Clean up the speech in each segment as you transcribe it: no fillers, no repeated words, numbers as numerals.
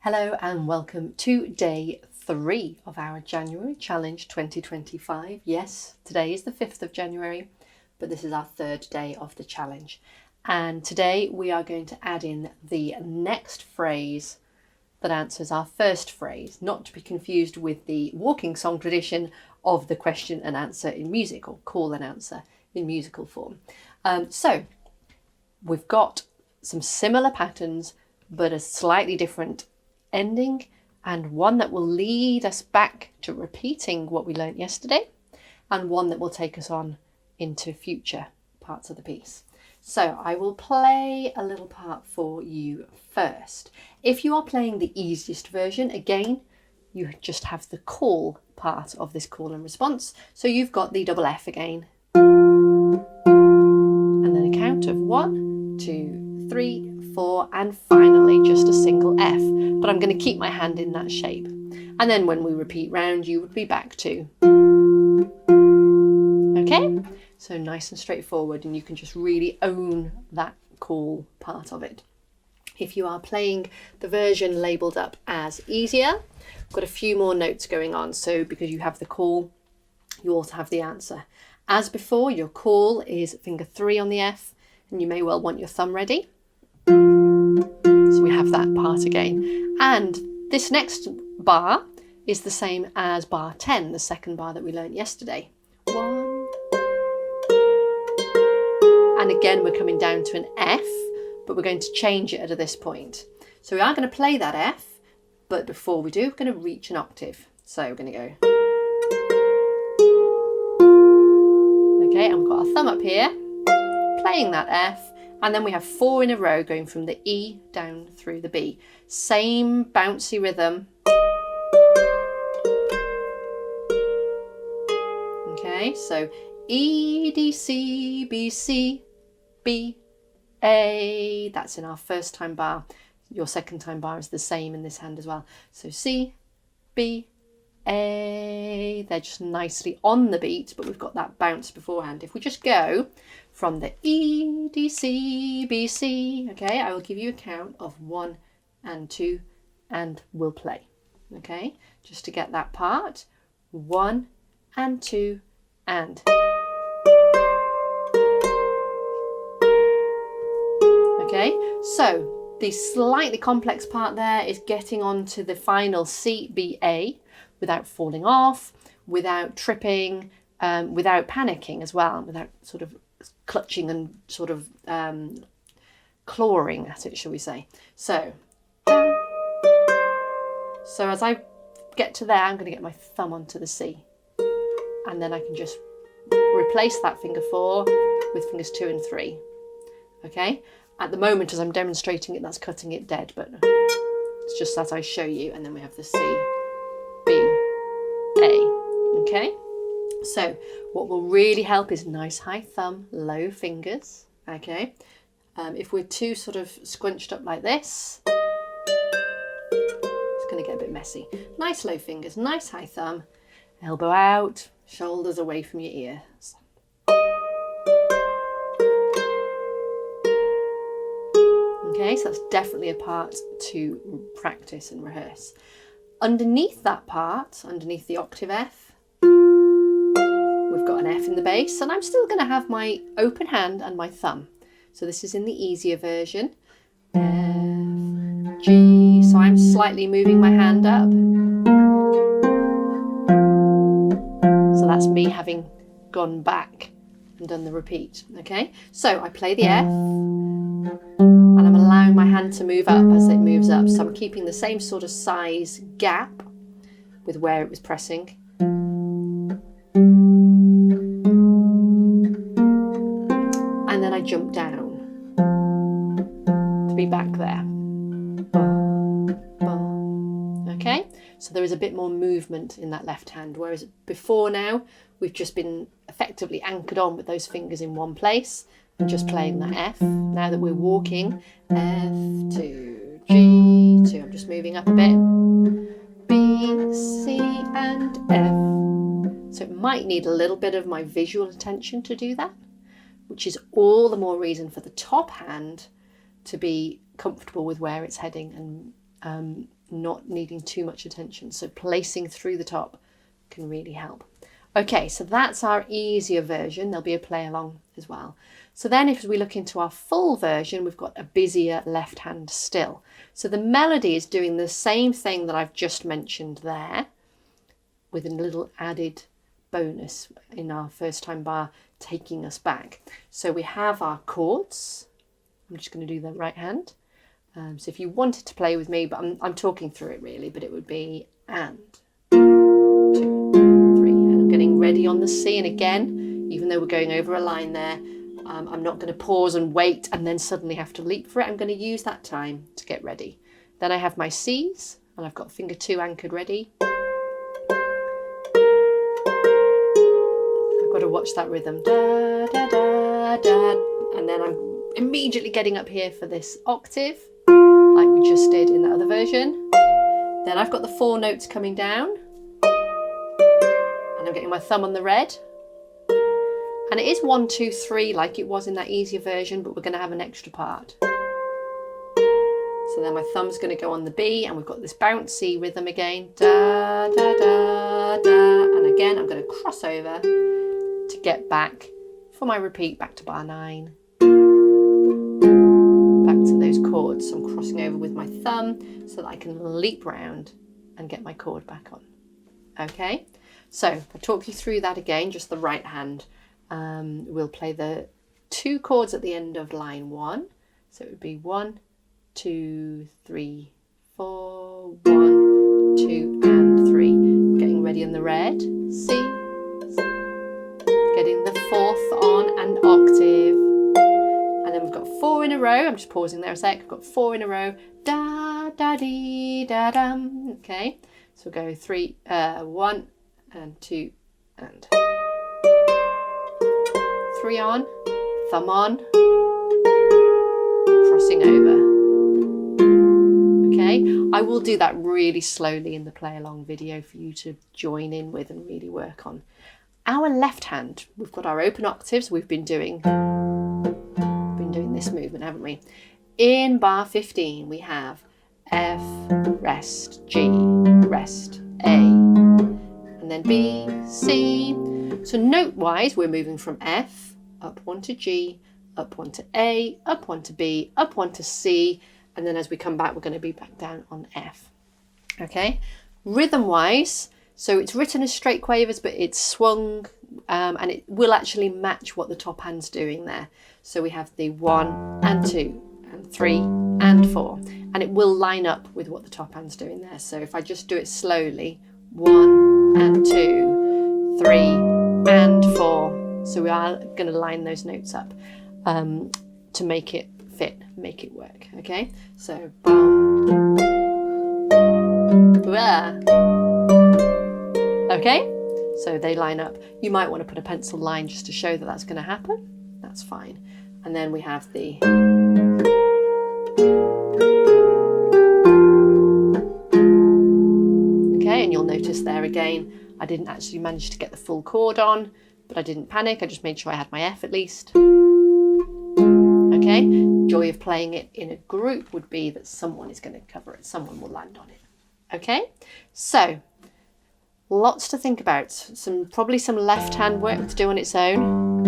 Hello and welcome to day 3 of our January Challenge 2025. Yes, today is the 5th of January, but this is our 3rd day of the challenge. And today we are going to add in the next phrase that answers our first phrase, not to be confused with the walking song tradition of the question and answer in music, or call and answer in musical form. So we've got some similar patterns, but a slightly different ending, and one that will lead us back to repeating what we learnt yesterday, and one that will take us on into future parts of the piece. So I will play a little part for you first. If you are playing the easiest version, again, you just have the call part of this call and response. So you've got the double F again, and then a count of 1, 2, 3, 4, and finally just a single F. But I'm going to keep my hand in that shape. And then when we repeat round, you would be back to. Okay? So nice and straightforward, and you can just really own that call part of it. If you are playing the version labelled up as easier, I've got a few more notes going on. So because you have the call, you also have the answer. As before, your call is finger 3 on the F, and you may well want your thumb ready. So we have that part again. And this next bar is the same as bar 10, the second bar that we learnt yesterday. 1. And again, we're coming down to an F, but we're going to change it at this point. So we are going to play that F, but before we do, we're going to reach an octave. So we're going to go. Okay, and we've got our thumb up here, playing that F. And then we have 4 in a row going from the E down through the B. Same bouncy rhythm. Okay, so E, D, C, B, C, B, A. That's in our first time bar. Your second time bar is the same in this hand as well. So C, B, A. They're just nicely on the beat, but we've got that bounce beforehand. If we just go from the E, D, C, B, C, okay, I will give you a count of 1 and 2 and we'll play. Okay, just to get that part. 1 and 2 and. Okay, so the slightly complex part there is getting onto the final C, B, A without falling off, without tripping, without panicking as well, without sort of clutching and sort of clawing at it, shall we say. So as I get to there, I'm going to get my thumb onto the C. And then I can just replace that finger 4 with fingers 2 and 3. Okay? At the moment, as I'm demonstrating it, that's cutting it dead, but it's just as I show you. And then we have the C, B, A. Okay? So what will really help is nice high thumb, low fingers. Okay? If we're too sort of scrunched up like this, it's going to get a bit messy. Nice low fingers, nice high thumb, elbow out, shoulders away from your ears. Okay, so that's definitely a part to practice and rehearse. Underneath that part, underneath the octave F, we've got an F in the bass, and I'm still going to have my open hand and my thumb. So this is in the easier version. F, G, so I'm slightly moving my hand up. So that's me having gone back and done the repeat. Okay, so I play the F, and I'm allowing my hand to move up as it moves up. So I'm keeping the same sort of size gap with where it was pressing. And then I jump down to be back there. Okay, so there is a bit more movement in that left hand, whereas before now we've just been effectively anchored on with those fingers in one place and just playing that F. Now that we're walking, F, 2, G, 2, I'm just moving up a bit, B, C and F. So it might need a little bit of my visual attention to do that, which is all the more reason for the top hand to be comfortable with where it's heading and not needing too much attention. So placing through the top can really help. Okay, so that's our easier version. There'll be a play along as well. So then if we look into our full version, we've got a busier left hand still. So the melody is doing the same thing that I've just mentioned there, with a little added bonus in our first time bar, taking us back. So we have our chords. I'm just going to do the right hand. So if you wanted to play with me, but I'm talking through it really, but it would be and 2, 3, and I'm getting ready on the C. And again, even though we're going over a line there, I'm not going to pause and wait and then suddenly have to leap for it. I'm going to use that time to get ready. Then I have my C's and I've got finger 2 anchored ready. I've got to watch that rhythm. Da, da, da, da. And then I'm immediately getting up here for this octave, like we just did in the other version. Then I've got the 4 notes coming down. And I'm getting my thumb on the red. And it is 1, 2, 3 like it was in that easier version, but we're going to have an extra part. So then my thumb's going to go on the B, and we've got this bouncy rhythm again. Da, da, da, da. And again, I'm going to cross over to get back for my repeat back to bar 9. Back to those chords. So I'm crossing over with my thumb so that I can leap round and get my chord back on. Okay, so if I talk you through that again, just the right hand. We'll play the 2 chords at the end of line 1. So it would be 1, 2, 3, 4, 1, 2, and 3. Getting ready on the red, C. Getting the 4th on and octave. And then we've got 4 in a row. I'm just pausing there a sec. I've got 4 in a row. Da, da, dee, da, dum. Okay, so we'll go 3, 1, and 2, and 3 on, thumb on, crossing over. Okay, I will do that really slowly in the play along video for you to join in with and really work on. Our left hand, we've got our open octaves. We've been doing this movement, haven't we? In bar 15, we have F, rest, G, rest, A, and then B, C. So note-wise, we're moving from F, up 1 to G, up 1 to A, up 1 to B, up 1 to C, and then as we come back, we're going to be back down on F. Okay, rhythm-wise, so it's written as straight quavers, but it's swung, and it will actually match what the top hand's doing there. So we have the 1 and 2 and 3 and 4, and it will line up with what the top hand's doing there. So if I just do it slowly, 1 and 2, 3 and 4. So we are going to line those notes up to make it fit, make it work. Okay, so bum, blah. Okay, so they line up. You might want to put a pencil line just to show that that's going to happen. That's fine. And then we have the okay, and you'll notice there again, I didn't actually manage to get the full chord on. But I didn't panic, I just made sure I had my F at least. Okay, joy of playing it in a group would be that someone is going to cover it, someone will land on it. Okay, so lots to think about. Probably some left hand work to do on its own.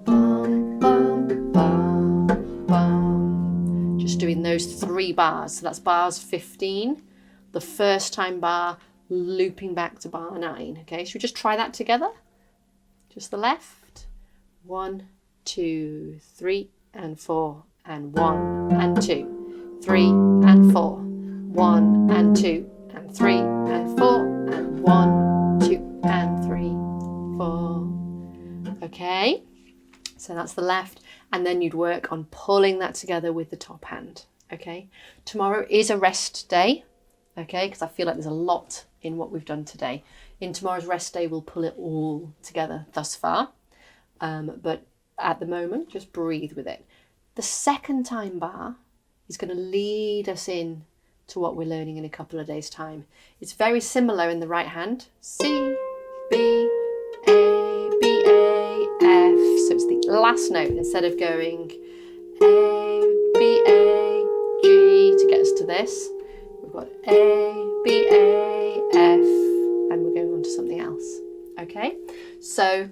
Bum, bum, bum, bum. Just doing those 3 bars. So that's bars 15, the first time bar, looping back to bar 9. Okay, should we just try that together? Just the left. 1, 2, 3, and 4, and 1, and 2, 3, and 4, 1, and 2, and 3, and 4, and 1, 2, and 3, 4. Okay, so that's the left, and then you'd work on pulling that together with the top hand. Okay, tomorrow is a rest day. Okay, because I feel like there's a lot in what we've done today. In tomorrow's rest day, we'll pull it all together thus far. But at the moment, just breathe with it. The second time bar is going to lead us in to what we're learning in a couple of days' time. It's very similar in the right hand. C, B, A, B, A, F. So it's the last note instead of going A, B, A, G to get us to to this. We've got A, B, A, F, and we're going on to something else. Okay, so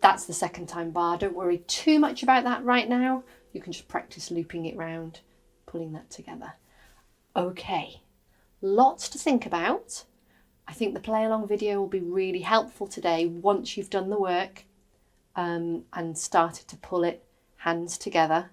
that's the second time bar. Don't worry too much about that right now. You can just practice looping it round, pulling that together. Okay, lots to think about. I think the play along video will be really helpful today once you've done the work and started to pull it hands together,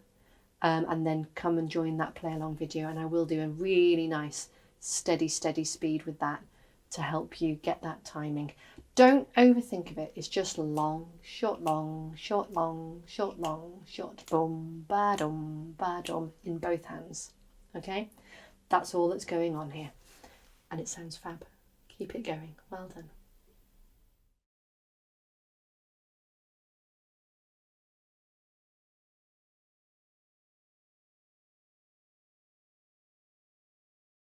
and then come and join that play along video, and I will do a really nice steady speed with that to help you get that timing. Don't overthink of it. It's just long, short, long, short, long, short, long, short, boom, ba dum in both hands. Okay, that's all that's going on here, and it sounds fab. Keep it going. Well done.